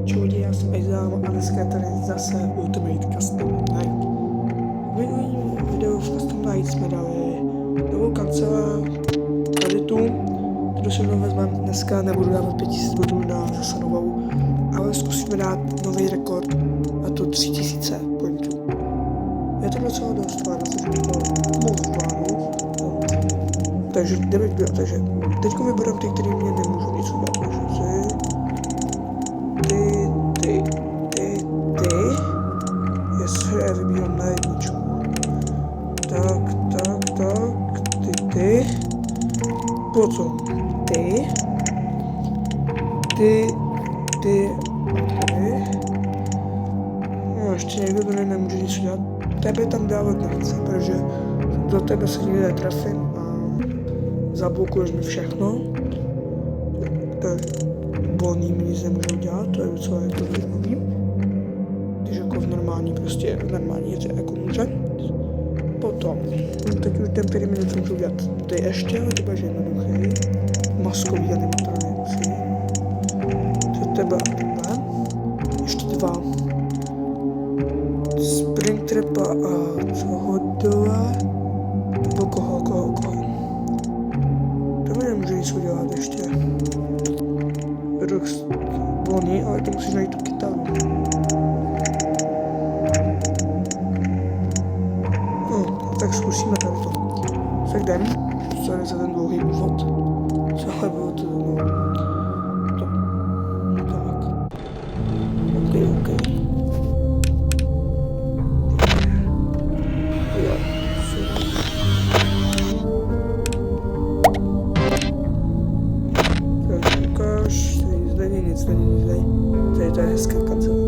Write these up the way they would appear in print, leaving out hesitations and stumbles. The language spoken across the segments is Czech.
Čau, já jsem Aizám a dneska je tady zase Ultimate Custom Night. V minulém videu v Custom Night jsme dali novou kancelář kreditů, kterou si vezmeme dneska, nebudu dávat 5000 bodů na zase novou, ale zkusíme dát nový rekord, a to 3000 pointů. Je to docela dost, ale moc zvládnout. Takže jdeme vybírat, takže teď vyberám ty, který mě nemůžu nic udělat, takže jestli já vybírám na jedničku. Tak, ty. Potom ty. No, ještě někdo to nemůže nic udělat. Tebe tam dávat nechce, protože do tebe se nikdy netrefím a zablokuješ mi všechno. Takže volný mi nic nemůžou dělat, to je docela jako zajímavý. Když jako v normální hře jako může. Potom, teď už ten který mi něco můžu dělat. Ty ještě, ale to bude jednoduchý. Maskový animatronici. To tebe a tebe. Ještě dva. Springtrapa a tohodle. Nebo koho. To mi nemůže nic udělat ještě. Rox volný, ale to musíš najít tu kytaru. No, tak zkusíme tady to. Tak jdem. Sorry za ten dlouhý úvod. Celé bylo to to. Tak. OK. Jo, nic není tady. Tady to je hezká kancelář.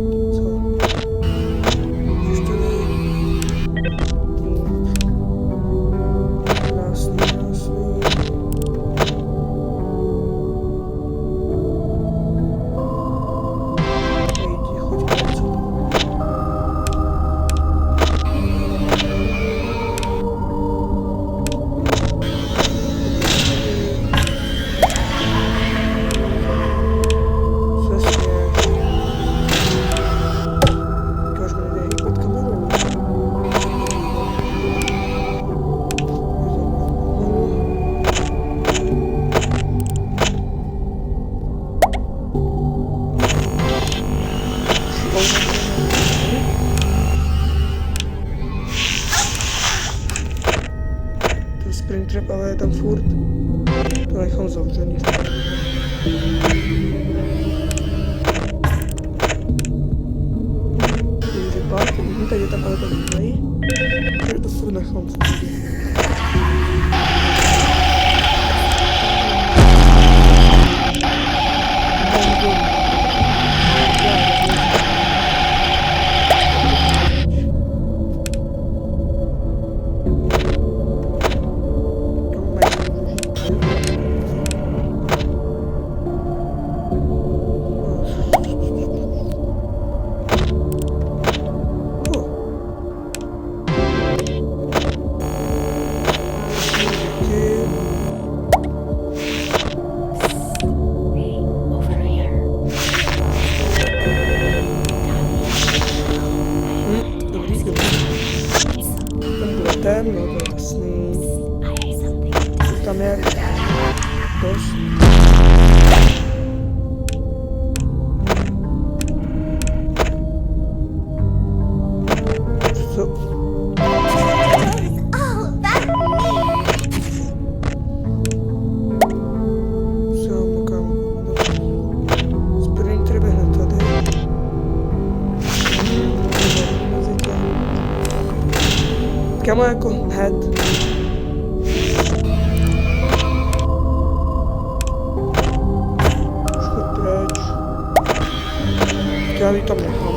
Krásný. Hejdi, choď něco. Springtrap, ale je tam furt. To nechám zavřený. Teď je tam ale to nejde. Takže to furt nechám zavřený. No to je jasný. Co tam je? Dost. Co? Springtrap je hned tady. Kamo jako hned. Už choď pryč. Já ji tam nechám.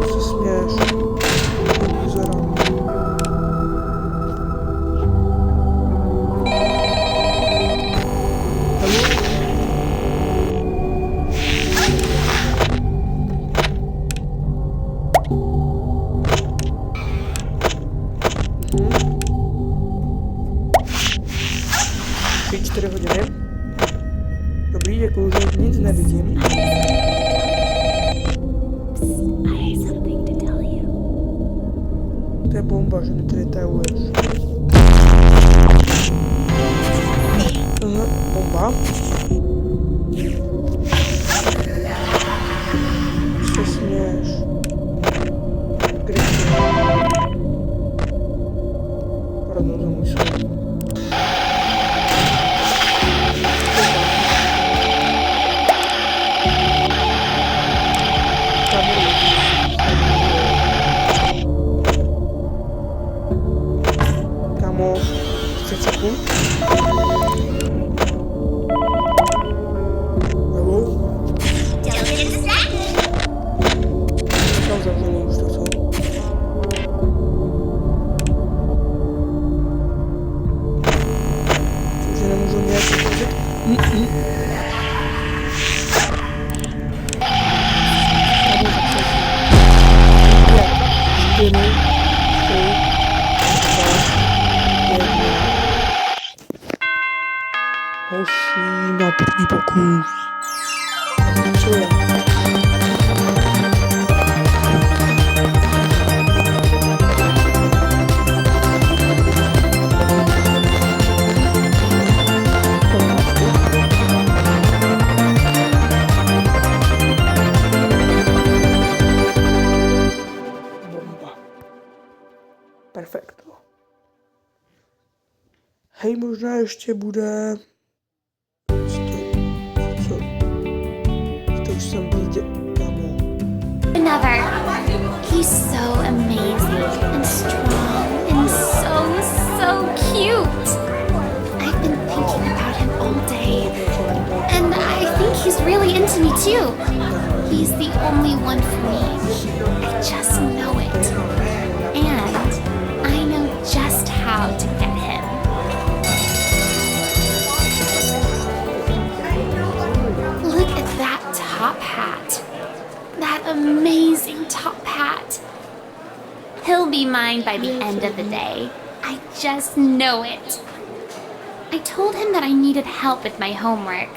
Se směš. Zerám. 3-4 hodiny. Dobrý, děkuju, že nic nevidím. To je bomba, že mi tady tajuješ. Bomba. Se směš. Kde jsi? Pardon, za můj slov. Kámo, 30 sekund. Hoši, na první pokus. Co je? Bomba. Perfekto. Hej, možná ještě bude... Another. He's so amazing and strong and so cute. I've been thinking about him all day, and I think he's really into me too. He's the only one for me. I just know it. And I know just how to get him. Look at that top hat. That amazing top hat. He'll be mine by the end of the day. I just know it. I told him that I needed help with my homework,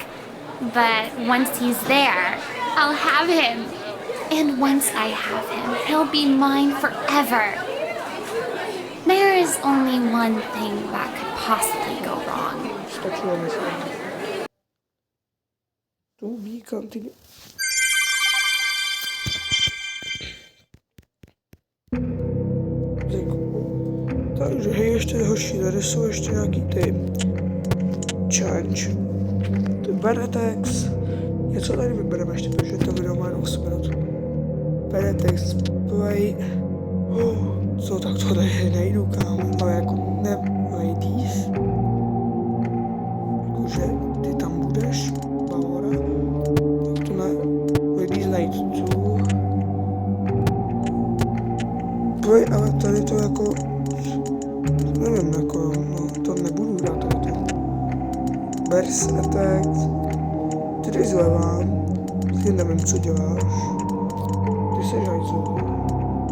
but once he's there, I'll have him. And once I have him, he'll be mine forever. There is only one thing that could possibly go wrong. To be continued. Takže hej, ještě horší, tady jsou ještě nějaký ty challenge, ty Beretex, něco tady vybereme ještě, protože to video má jenom 8 minut. Beretex, play, co, tak to tady nejdu, kámo, ale jako ne, ladies, jakože ty tam budeš, Bavora, tak to ne, ladies najít tu, play, ale tady to jako, nevím, jako, no, to nebudu dát tady to. Burst effect. Ty jdeš zleva. Ty nevím, co děláš. Ty seš hajzl.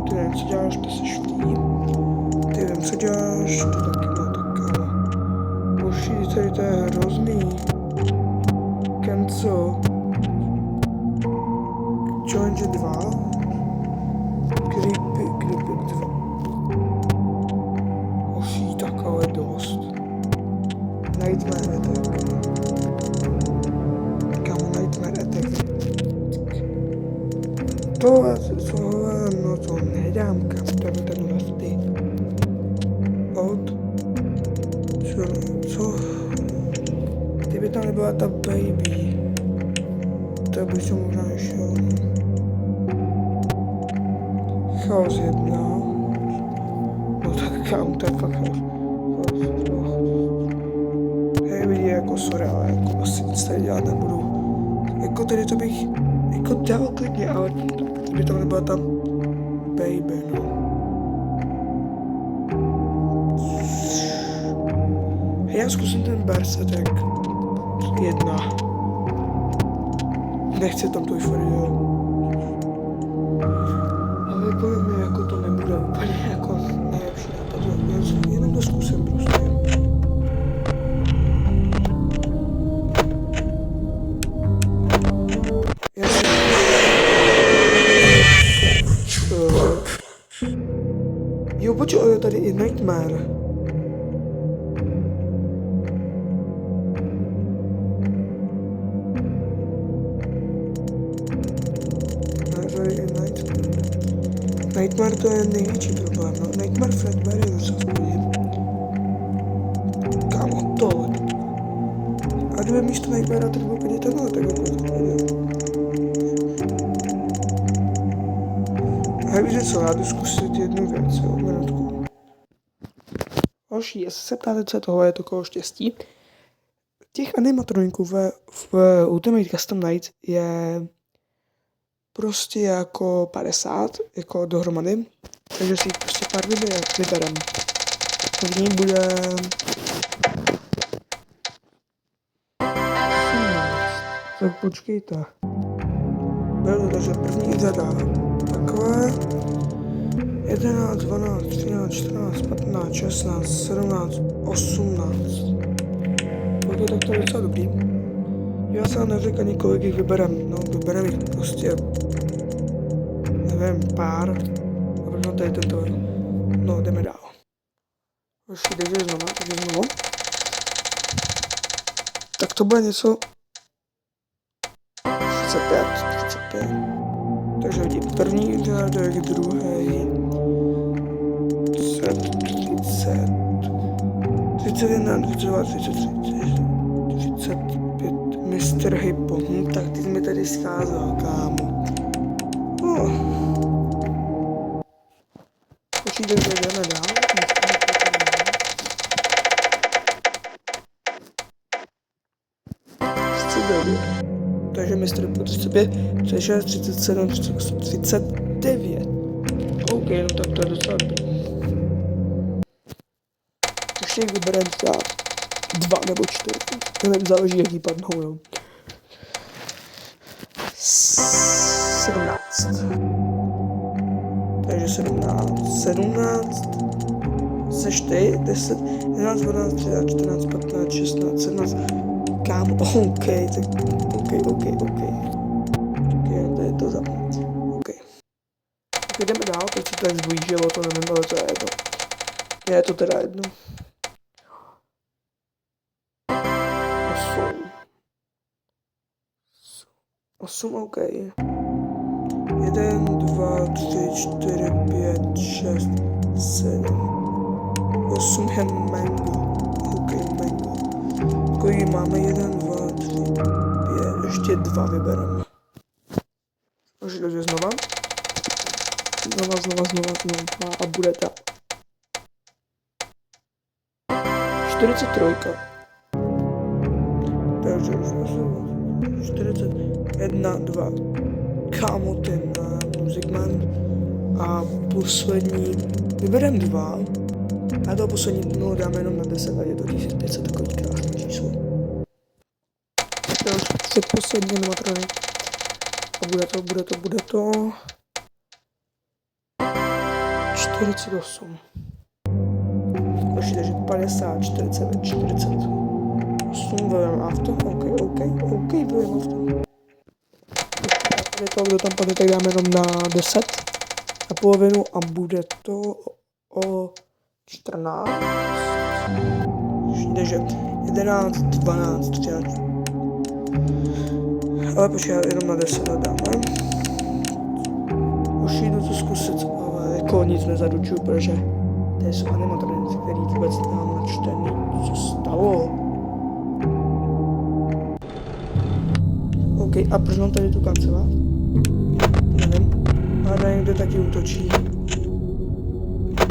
Ty nevím, co děláš, ty seš tým. Ty vím, co děláš, to taky no, tak boží, tady to je hrozný. Cancel. Challenge 2. Creepy 2. Ale dost. Nightmare Attack. Kámo, Nightmare Attack. Tohle, no to nedám, kámo, ten lefty. Od. Co? Kdyby tam nebyla ta baby, to by se možná šel. Chaos 1. No tak kámo, to je fakt chaos. Hej, vidí, jako sorry, ale jako asi nic tady dělat nebudu. Jako tady to bych jako dal klidně, ale kdyby tam nebyla tam baby, no. Hej, já zkusím ten Berserk 1. Nechci tam to video. Ale podle mě jako to nebude úplně jako nejlepší nápad, jenom to zkusím prostě. i Nightmare. Nightmare to je největší problém, no. Nightmare Fredbear je docela spodě. Kámo, tohle. A kdyby místo Nightmarea tak byl podíte, no, tak jako to podíte. A víte co, já jdu zkusit jednu věc, jo, minutku. Další, jestli se ptáte, co je toho, je to koho štěstí. Těch animatroniků v Ultimate Custom Night je prostě jako 50, jako dohromady, takže si jich prostě pár vyberem. V ní bude... Tak počkejte. Takže první řada takové 11, 12, 13, 14, 15, 16, 17, 18. Pokud tak to je docela dobrý. Já se neřekl ani kolik jich vyberem, no vyberem jich prostě, nevím, pár. A proto tady tento, no jdeme dál. Už jde znovu. Tak to bude něco 35. Takže vidím první řádek, druhý, 30, 31, 32, 33, 35, Mr. Hippo, tak ty jsi mi tady scházel, kámo. Počítej, že jdeme dál. Takže Mr. Hippo 35, 36, 37, 38, 39. OK, no tak to je docela dobrý. Ještě jich vybereme třeba 2 nebo 4. Nevím, záleží, jaký padnou, jo. 17. Takže 17. Sečtej, 10, 11, 12, 13, 14, 15, 16, 17. Kámo, OK, tak OK, to je to za OK. Jdeme dál, teď se to tak zblížilo, to nevím, ale to je jedno. Je to teda jedno. 8, OK. 1, 2, 3, 4, 5, 6, 7. 8 je mango. OK, mango. Kolik máme? 1, 2, 3, 5. Ještě 2 vybereme. Takže to je znova. Znova. A bude ta 43. Takže 41, 2. Kámo, ten Music Man. A poslední, vyberem 2. A to poslední dáme jenom na 10 a je to 1500, takový krásný číslo. To je předposlední animatronik. A bude to 48. Takže 50, 49, 40. 8 vybereme after, OK, vybereme after. Tady to, kdo tam padne, tak dáme jenom na 10. Na polovinu a bude to o 14. Takže 11, 12, 13. Ale počkej, jenom na 10 dáme. Už jdu to zkusit, ale jako nic nezaručuju, protože tady jsou animatronici, který vůbec nám načtený, co stalo. OK, a proč mám tady tu kancelář? Nevím, ale na někde taky útočí.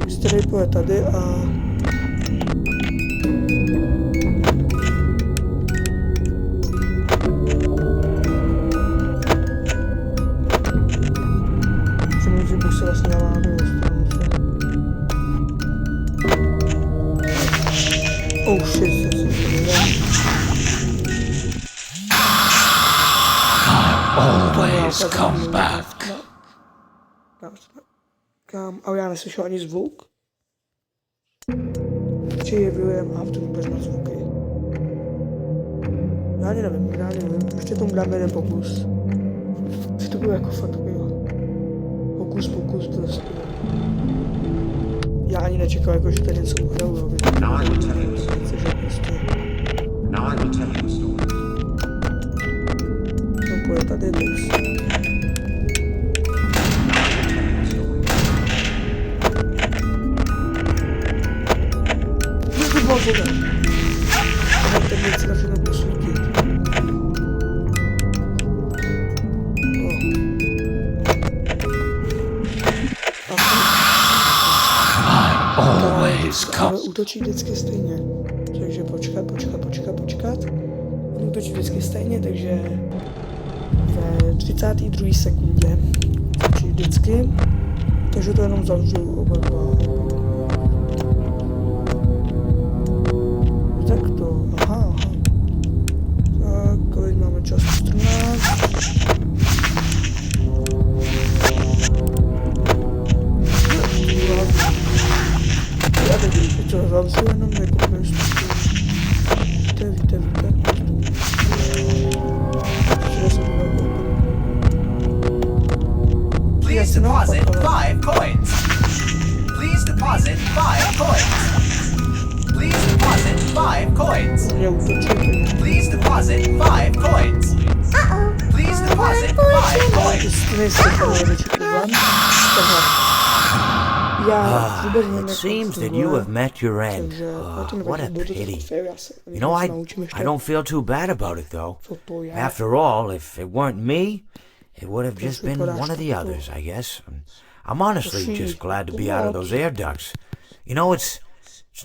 Mr. Hippo je tady a... Že bych se vlastně navádil dostanu se. Oh shit, Always come back. Ale já neslyšel ani zvuk. Či je William Afton vůbec na zvuky. Já ani nevím. Ještě tomu dáme jeden pokus. Že to bylo jako fakt takový pokus prostě. Já ani nečekal, jako, že to něco uhraju, jo. Now I will tell you a story. Protože prostě, Now I will tell you a story. no pojď tady text. No to bylo voda. Tohle ten věc na všechno posvítit. Always Ale come. útočí vždycky stejně. Takže počkat. On útočí vždycky stejně, takže ve 32. sekundě útočí vždycky. Takže to jenom zavřu oba dva. Tak to, aha. Tak, kolik máme času? 14. Já teď to zavřu jenom jako prostě. Víte. Please deposit 5 coins. Please deposit 5 coins. Please deposit 5 coins. Mě útočí. Please deposit 5 coins. Please deposit 5 coins. It seems that you have met your end. What a pity. You know, I don't feel too bad about it, though. After all, if it weren't me, it would have just been one of the others, I guess. I'm honestly just glad to be out of those air ducts. You know, it's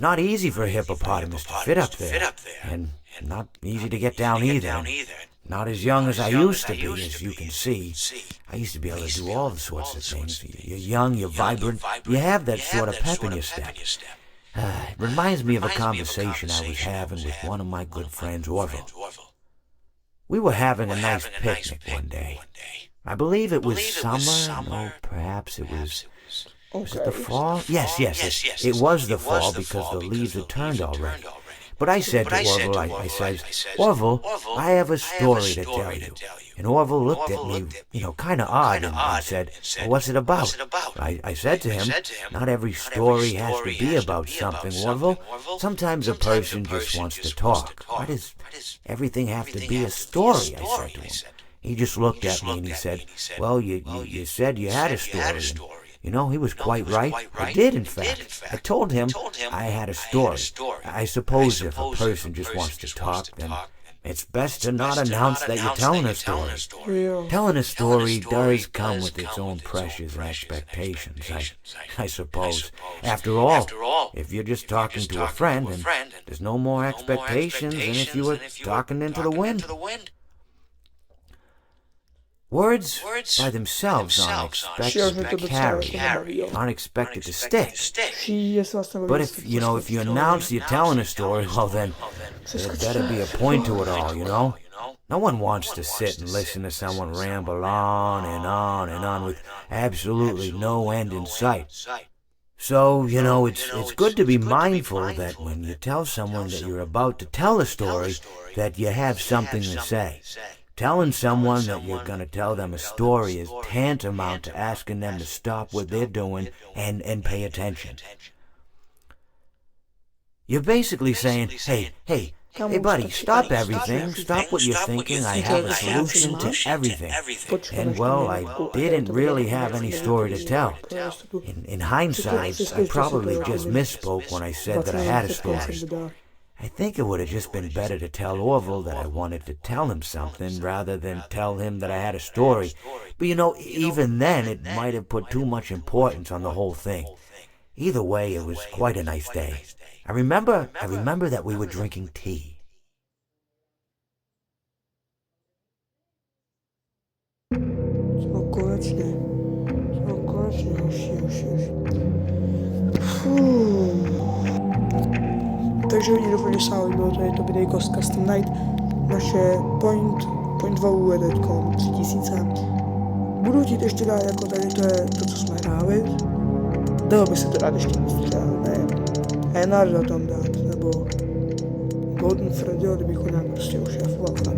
not easy for a hippopotamus to fit up there, and not easy to get down either. Not as young as I used to be, as you can see. I used to be able to do all sorts of things. You're young, you're vibrant, you have that sort of pep in your step. It reminds me of a conversation I was having with one of my good friends, Orville. We were having a nice picnic one day. I believe it was summer, no, perhaps it was... Was it the fall? Yes. It was the fall because the leaves had turned already. But I said to Orville, I says, Orville, I have a story to tell you. And Orville looked at me, kind of odd, and said, well, what's it about? I said to him, not every story has to be about something, Orville. Sometimes a person just wants to talk. Why does everything have to be a story? I said to him. He just looked at me and he said, well, you said you had a story. And, he was quite right. I did, in fact. I told him I had a story. I suppose if a person just wants to talk, then it's best to not announce that you're telling a story. Telling a story does come with its own pressures and expectations, I suppose. After all, if you're just talking to a friend, then there's no more expectations than if you were talking into the wind. Words by themselves aren't expected to carry, aren't expected to stick. But if you announce you're telling a story, well then, there better be a point to it all, No one wants to sit and listen to someone ramble on and on and on with absolutely no end in sight. So, it's good to be mindful that when you tell someone that you're about to tell a story, that you have something to say. Telling someone that you're going to tell them a story is tantamount to asking them to stop what they're doing and pay attention. You're basically saying, hey buddy, stop everything, stop what you're thinking, I have a solution to everything. And well, I didn't really have any story to tell. In hindsight, I probably just misspoke when I said that I had a story. I think it would have just been better to tell Orville that I wanted to tell him something rather than tell him that I had a story. But even then, it might have put too much importance on the whole thing. Either way, it was quite a nice day. I remember that we were drinking tea. Konečně, hoši. Takže lidi, doufám, že se vám líbilo tady to videjko z Custom Night. Naše point value je teďko 3000. Budu chtít ještě dát jako tady to co jsme hráli. Dalo by se to dát ještě víc třeba, ne. Enarda tam dát, nebo Golden Freddy, kdybych ho nějak prostě ušéfoval a tak.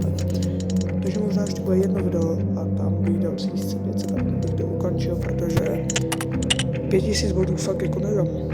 Takže možná ještě bude jedno video a tam bych dal 1500, tak bych to ukončil, protože 5000 bodů fakt jako nedám.